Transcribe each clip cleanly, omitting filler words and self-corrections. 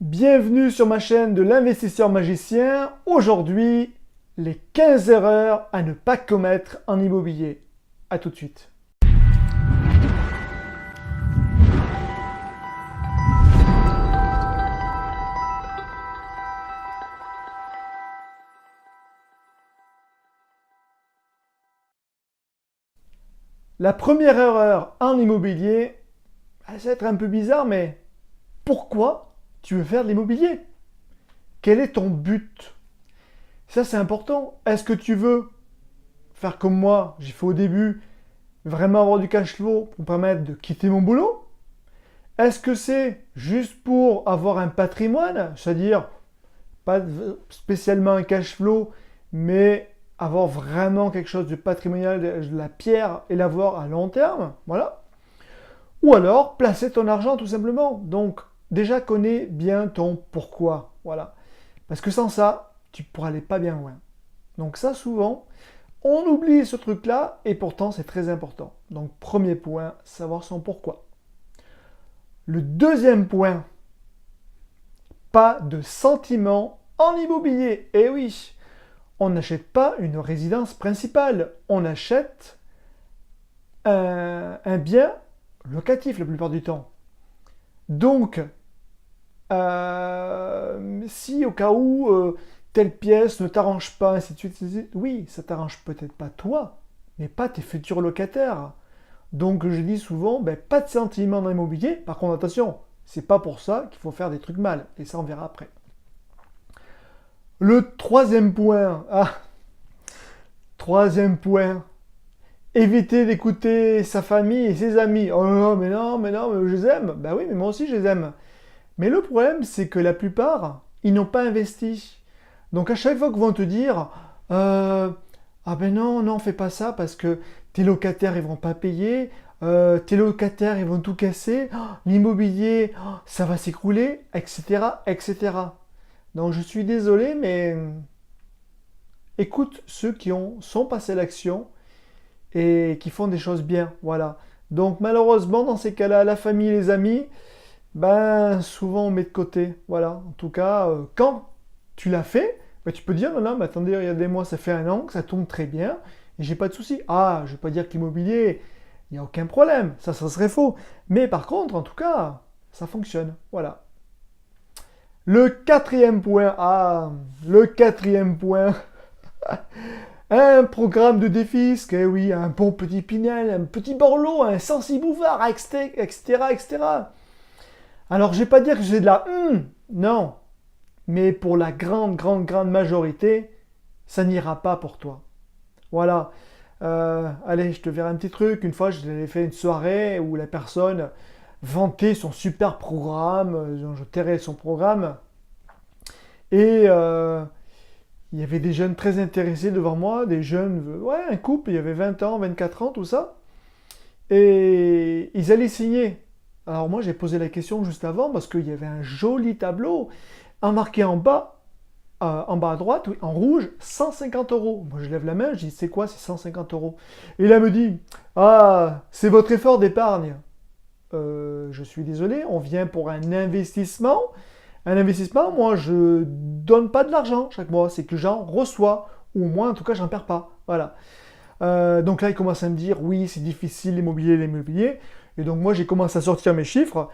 Bienvenue sur ma chaîne de l'investisseur magicien. Aujourd'hui, les 15 erreurs à ne pas commettre en immobilier. A tout de suite. La première erreur en immobilier, ça va être un peu bizarre, mais pourquoi tu veux faire de l'immobilier? Quel est ton but? Ça, c'est important. Est-ce que tu veux faire comme moi, j'ai fait au début, vraiment avoir du cash flow pour me permettre de quitter mon boulot? Est-ce que c'est juste pour avoir un patrimoine, c'est-à-dire pas spécialement un cash flow, mais avoir vraiment quelque chose de patrimonial, de la pierre et l'avoir à long terme, voilà. Ou alors placer ton argent tout simplement. Donc déjà connais bien ton pourquoi, voilà. Parce que sans ça, tu pourras aller pas bien loin. Donc ça souvent, on oublie ce truc-là et pourtant c'est très important. Donc premier point, savoir son pourquoi. Le deuxième point, pas de sentiment en immobilier. Eh oui, on n'achète pas une résidence principale, on achète un bien locatif la plupart du temps. Donc, si au cas où telle pièce ne t'arrange pas, ainsi de suite, oui, ça t'arrange peut-être pas toi, mais pas tes futurs locataires. Donc je dis souvent, ben, pas de sentiment dans l'immobilier. Par contre, attention, c'est pas pour ça qu'il faut faire des trucs mal. Et ça, on verra après. Le troisième point, troisième point, éviter d'écouter sa famille et ses amis. Oh non, mais non, mais non, mais je les aime. Ben oui, mais moi aussi je les aime. Mais le problème, c'est que la plupart, ils n'ont pas investi. Donc à chaque fois qu'ils vont te dire, ah ben non, non, fais pas ça parce que tes locataires, ils vont pas payer, tes locataires, ils vont tout casser, oh, l'immobilier, oh, ça va s'écrouler, etc., etc. Donc je suis désolé, mais écoute ceux qui sont passés à l'action et qui font des choses bien, voilà. Donc malheureusement, dans ces cas-là, la famille, les amis, ben souvent on met de côté, voilà. En tout cas, quand tu l'as fait, ben, tu peux dire non, non, mais attendez, regardez-moi, ça fait un an que ça tourne très bien et j'ai pas de souci. Ah, je vais pas dire que l'immobilier, il n'y a aucun problème, ça serait faux. Mais par contre, en tout cas, ça fonctionne, voilà. Le quatrième point, le quatrième point, un programme de défisque, eh oui, un bon petit Pinel, un petit Borloo, un Censi Bouvard, etc., etc. Alors, je vais pas dire que j'ai de la non, mais pour la grande, grande, grande majorité, ça n'ira pas pour toi. Voilà. Allez, je te verrai un petit truc. Une fois, j'avais fait une soirée où la personne vantait son super programme, je tairais son programme, et il y avait des jeunes très intéressés devant moi, des jeunes, ouais, un couple, il y avait 20 ans, 24 ans, tout ça. Et ils allaient signer. Alors moi, j'ai posé la question juste avant parce qu'il y avait un joli tableau, marqué en bas à droite, oui, en rouge, 150 euros. Moi, je lève la main, je dis, c'est quoi ces 150 euros? Et là, elle me dit, ah, c'est votre effort d'épargne. Je suis désolé, on vient pour un investissement. Un investissement, moi, je donne pas de l'argent chaque mois, c'est que j'en reçois, ou au moins, en tout cas, j'en perds pas. Voilà. Donc là, il commence à me dire, oui, c'est difficile l'immobilier. Et donc moi, j'ai commencé à sortir mes chiffres.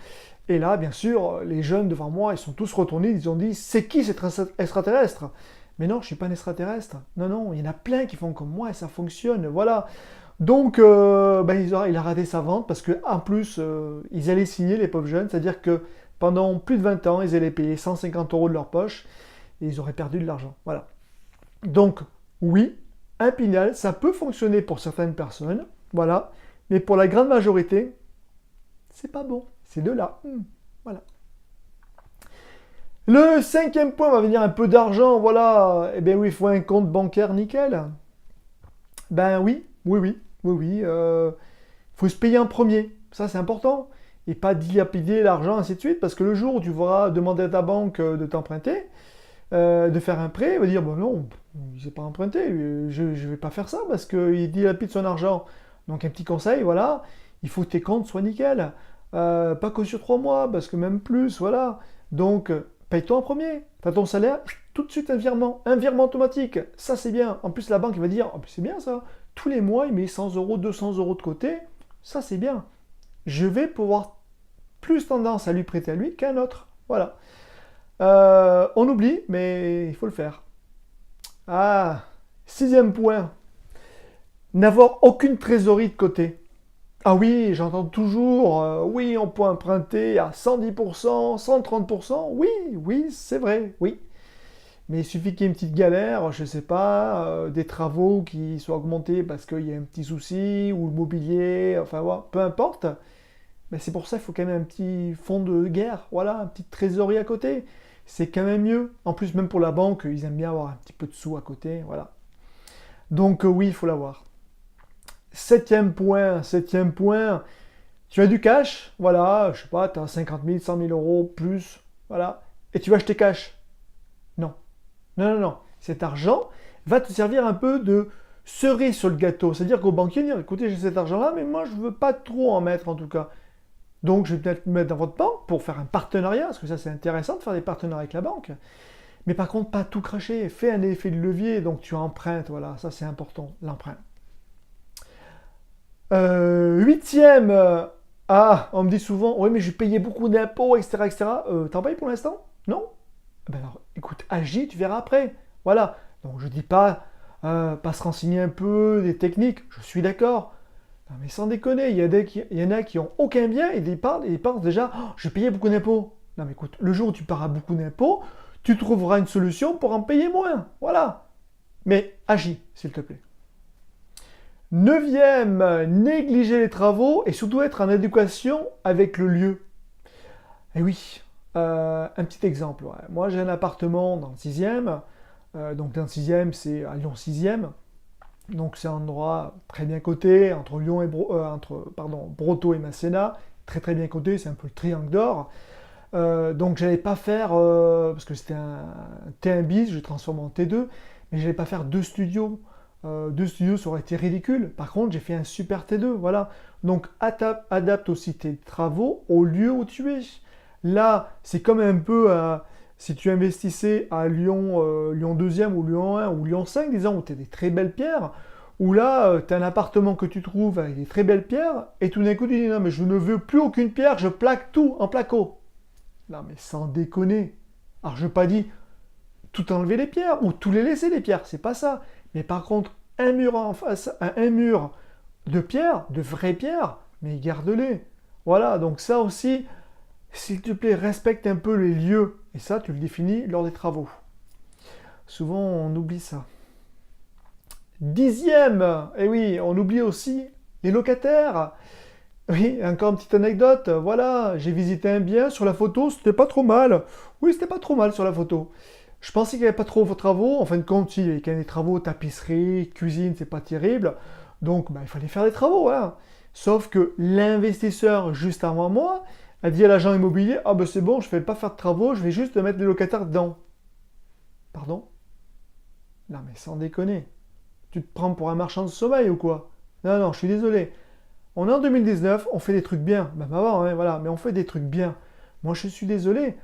Et là, bien sûr, les jeunes devant moi, ils sont tous retournés, ils ont dit, c'est qui cet extraterrestre? Mais non, je ne suis pas un extraterrestre. Non, non, il y en a plein qui font comme moi et ça fonctionne. Voilà. Donc, ben, il a raté sa vente parce qu'en plus, ils allaient signer, les pauvres jeunes. C'est-à-dire que pendant plus de 20 ans, ils allaient payer 150 euros de leur poche et ils auraient perdu de l'argent. Voilà. Donc, oui, un Pinel, ça peut fonctionner pour certaines personnes. Voilà. Mais pour la grande majorité, c'est pas bon. C'est de là. Voilà. Le cinquième point va venir un peu d'argent. Voilà. Eh bien oui, il faut un compte bancaire nickel. Ben oui, oui, oui, oui, oui. Faut se payer en premier. Ça, c'est important. Et pas dilapider l'argent, ainsi de suite. Parce que le jour où tu voudras demander à ta banque de t'emprunter, de faire un prêt, il va dire, bon non, il ne s'est pas emprunté. Je ne vais pas faire ça parce qu'il dilapide son argent. Donc un petit conseil, voilà. Il faut que tes comptes soient nickel. Pas que sur 3 mois, parce que même plus, voilà. Donc, paye-toi en premier. Tu as ton salaire, tout de suite un virement automatique. Ça, c'est bien. En plus, la banque il va dire, oh, c'est bien ça. Tous les mois, il met 100 euros, 200 euros de côté. Ça, c'est bien. Je vais pouvoir plus tendance à lui prêter à lui qu'à un autre. Voilà. On oublie, mais il faut le faire. Ah, sixième point. N'avoir aucune trésorerie de côté. Ah oui, j'entends toujours, oui, on peut emprunter à 110%, 130%. Oui, oui, c'est vrai, oui. Mais il suffit qu'il y ait une petite galère, je ne sais pas, des travaux qui soient augmentés parce qu'il y a un petit souci, ou le mobilier, enfin voilà, peu importe. Mais c'est pour ça qu'il faut quand même un petit fonds de guerre, voilà, un petit trésorerie à côté. C'est quand même mieux. En plus, même pour la banque, ils aiment bien avoir un petit peu de sous à côté, voilà. Donc oui, il faut l'avoir. Septième point, tu as du cash, voilà, je sais pas, tu as 50 000, 100 000 euros plus, voilà, et tu vas acheter cash. Non, non, non, non. Cet argent va te servir un peu de cerise sur le gâteau. C'est-à-dire qu'au banquier, dire, écoutez, j'ai cet argent-là, mais moi, je ne veux pas trop en mettre en tout cas. Donc, je vais peut-être le mettre dans votre banque pour faire un partenariat, parce que ça, c'est intéressant de faire des partenariats avec la banque. Mais par contre, pas tout cracher. Fais un effet de levier, donc tu empruntes, voilà, ça, c'est important, l'emprunt. Huitième, on me dit souvent, oui, mais j'ai payé beaucoup d'impôts, etc., etc. T'en payes pour l'instant? Non? Ben alors, écoute, agis, tu verras après. Voilà. Donc, je dis pas, pas se renseigner un peu des techniques. Je suis d'accord. Non, mais sans déconner, il y en a qui ont aucun bien et ils pensent déjà, oh, je payais beaucoup d'impôts. Non, mais écoute, le jour où tu paieras beaucoup d'impôts, tu trouveras une solution pour en payer moins. Voilà. Mais agis, s'il te plaît. Neuvième, négliger les travaux et surtout être en adéquation avec le lieu. Eh oui, un petit exemple. Ouais. Moi, j'ai un appartement dans le 6e. Donc, dans le 6e, c'est à Lyon 6e. Donc, c'est un endroit très bien coté entre Lyon et Brotteaux et Masséna. Très, très bien coté. C'est un peu le triangle d'or. Donc, j'allais pas faire, parce que c'était un T1 bis, je transforme en T2, mais j'allais pas faire deux studios. Deux studios, ça aurait été ridicule. Par contre, j'ai fait un super T2, voilà. Donc, adapte aussi tes travaux au lieu où tu es. Là, c'est comme un peu si tu investissais à Lyon, Lyon 2e ou Lyon 1 ou Lyon 5, disons, où tu as des très belles pierres, où là, tu as un appartement que tu trouves avec des très belles pierres, et tout d'un coup, tu dis, non, mais je ne veux plus aucune pierre, je plaque tout en placo. Non, mais sans déconner. Alors, je n'ai pas dit tout enlever les pierres, ou tout les laisser les pierres, c'est pas ça. Mais par contre, un mur en face, un mur de pierre, de vraies pierres, mais garde-les. Voilà, donc ça aussi, s'il te plaît, respecte un peu les lieux. Et ça, tu le définis lors des travaux. Souvent, on oublie ça. Dixième, et oui, on oublie aussi les locataires. Oui, encore une petite anecdote. Voilà, j'ai visité un bien sur la photo, c'était pas trop mal. Oui, c'était pas trop mal sur la photo. Je pensais qu'il n'y avait pas trop de travaux. En fin de compte, si, il y avait quand même des travaux, tapisserie, cuisine, c'est pas terrible. Donc, il fallait faire des travaux, voilà. Sauf que l'investisseur, juste avant moi, a dit à l'agent immobilier, ah ben c'est bon, je ne vais pas faire de travaux, je vais juste mettre les locataires dedans. Pardon? Non mais sans déconner. Tu te prends pour un marchand de sommeil ou quoi? Non, non, je suis désolé. On est en 2019, on fait des trucs bien. Ben avant, hein, voilà, mais on fait des trucs bien. Moi je suis désolé.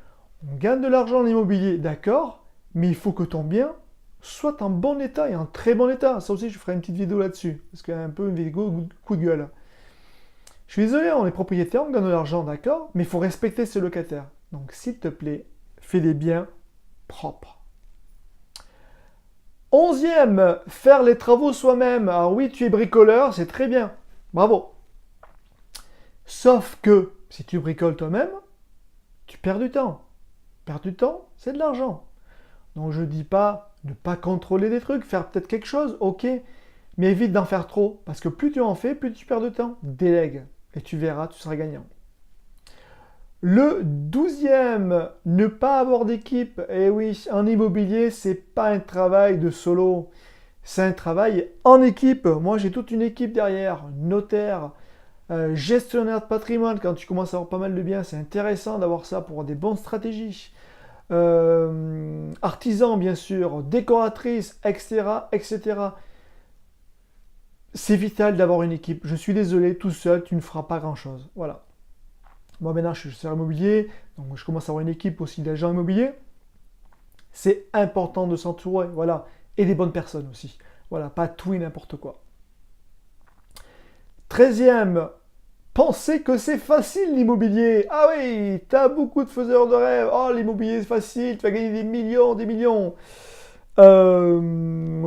On gagne de l'argent en immobilier, d'accord, mais il faut que ton bien soit en bon état et en très bon état. Ça aussi, je ferai une petite vidéo là-dessus, parce qu'il y a un peu une vidéo coup de gueule. Je suis désolé, on est propriétaire, on gagne de l'argent, d'accord, mais il faut respecter ses locataires. Donc, s'il te plaît, fais des biens propres. Onzième, faire les travaux soi-même. Alors oui, tu es bricoleur, c'est très bien. Bravo. Sauf que, si tu bricoles toi-même, tu perds du temps. Perdre du temps, c'est de l'argent. Donc je ne dis pas ne pas contrôler des trucs, faire peut-être quelque chose, ok, mais évite d'en faire trop, parce que plus tu en fais, plus tu perds de temps. Délègue, et tu verras, tu seras gagnant. Le 12e, ne pas avoir d'équipe. Et oui, en immobilier, c'est pas un travail de solo, c'est un travail en équipe. Moi, j'ai toute une équipe derrière, notaire, gestionnaire de patrimoine. Quand tu commences à avoir pas mal de biens, c'est intéressant d'avoir ça pour avoir des bonnes stratégies. Artisan, bien sûr, décoratrice, etc., etc. C'est vital d'avoir une équipe. Je suis désolé, tout seul, tu ne feras pas grand-chose. Voilà. Moi maintenant je suis gestionnaire immobilier, donc je commence à avoir une équipe aussi d'agents immobiliers. C'est important de s'entourer, voilà, et des bonnes personnes aussi. Voilà, pas tout et n'importe quoi. 13e, penser que c'est facile l'immobilier. Ah oui, t'as beaucoup de faiseurs de rêves. Oh, l'immobilier c'est facile, tu vas gagner des millions, des millions.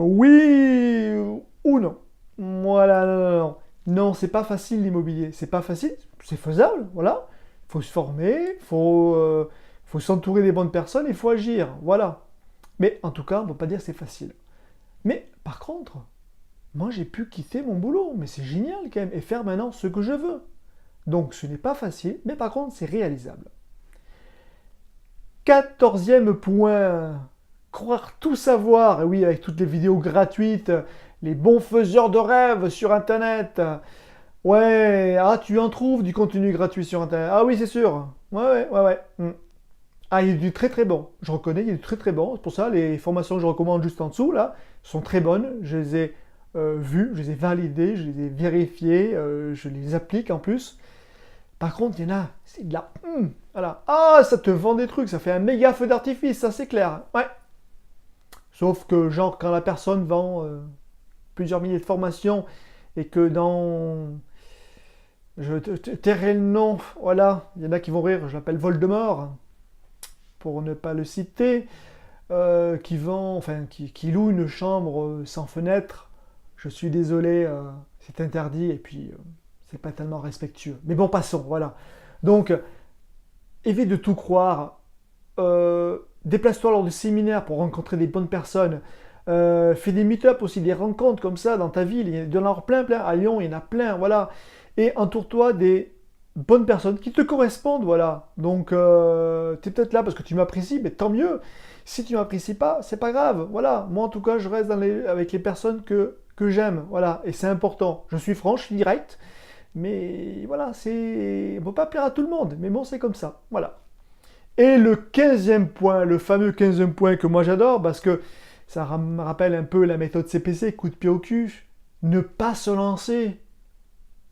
Oui ou non. Voilà, non, non, non. Non, c'est pas facile l'immobilier. C'est pas facile, c'est faisable, voilà. Il faut se former, faut s'entourer des bonnes personnes, il faut agir, voilà. Mais en tout cas, on ne peut pas dire que c'est facile. Mais par contre, moi j'ai pu quitter mon boulot, mais c'est génial quand même, et faire maintenant ce que je veux. Donc ce n'est pas facile, mais par contre c'est réalisable. 14e point, croire tout savoir, et oui avec toutes les vidéos gratuites, les bons faiseurs de rêves sur Internet. Ouais, ah tu en trouves du contenu gratuit sur Internet. Ah oui c'est sûr, ouais. Ah, il y a du très très bon. Je reconnais, il y a du très très bon. C'est pour ça, les formations que je recommande juste en dessous, là, sont très bonnes. Je les ai vues, je les ai validées, je les ai vérifiées, je les applique en plus. Par contre, il y en a, c'est de la... voilà. Ah, ça te vend des trucs, ça fait un méga feu d'artifice, ça c'est clair. Ouais. Sauf que, genre, quand la personne vend plusieurs milliers de formations et que dans... Je tairai le nom, voilà, il y en a qui vont rire, je l'appelle Voldemort, pour ne pas le citer. Qui loue une chambre sans fenêtre. Je suis désolé, c'est interdit et puis c'est pas tellement respectueux. Mais bon, passons, voilà. Donc, évite de tout croire. Déplace-toi lors de séminaires pour rencontrer des bonnes personnes. Fais des meet-up aussi, des rencontres comme ça dans ta ville. Il y en a plein. À Lyon, il y en a plein, voilà. Et entoure-toi des bonnes personnes qui te correspondent, voilà. Donc, tu es peut-être là parce que tu m'apprécies, mais tant mieux. Si tu m'apprécies pas, c'est pas grave, voilà. Moi, en tout cas, je reste avec les personnes que j'aime, voilà. Et c'est important. Je suis franc, je suis direct, mais voilà, on peut pas plaire à tout le monde, mais bon, c'est comme ça, voilà. Et le 15e point, le fameux 15e point que moi j'adore, parce que ça me rappelle un peu la méthode CPC, coup de pied au cul, ne pas se lancer.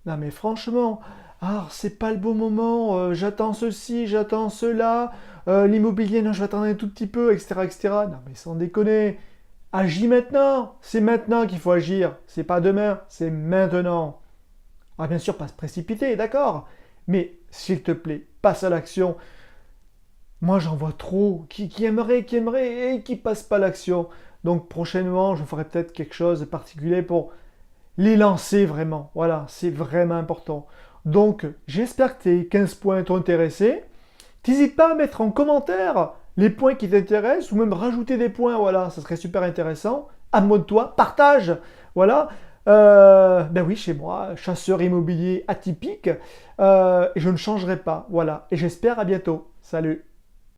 Non mais franchement, ah, c'est pas le bon moment, j'attends ceci, j'attends cela, l'immobilier, non, je vais attendre un tout petit peu, etc., etc. Non mais sans déconner, agis maintenant, c'est maintenant qu'il faut agir, c'est pas demain, c'est maintenant. Ah bien sûr, pas se précipiter, d'accord, mais s'il te plaît, passe à l'action. Moi j'en vois trop qui aimerait et qui passe pas à l'action. Donc prochainement, je ferai peut-être quelque chose de particulier pour les lancer vraiment. Voilà, c'est vraiment important. Donc, j'espère que tes 15 points t'ont intéressé. N'hésite pas à mettre en commentaire les points qui t'intéressent ou même rajouter des points. Voilà, ça serait super intéressant. Abonne-toi, partage. Voilà. Ben oui, chez moi, chasseur immobilier atypique. Et je ne changerai pas. Voilà. Et j'espère à bientôt. Salut.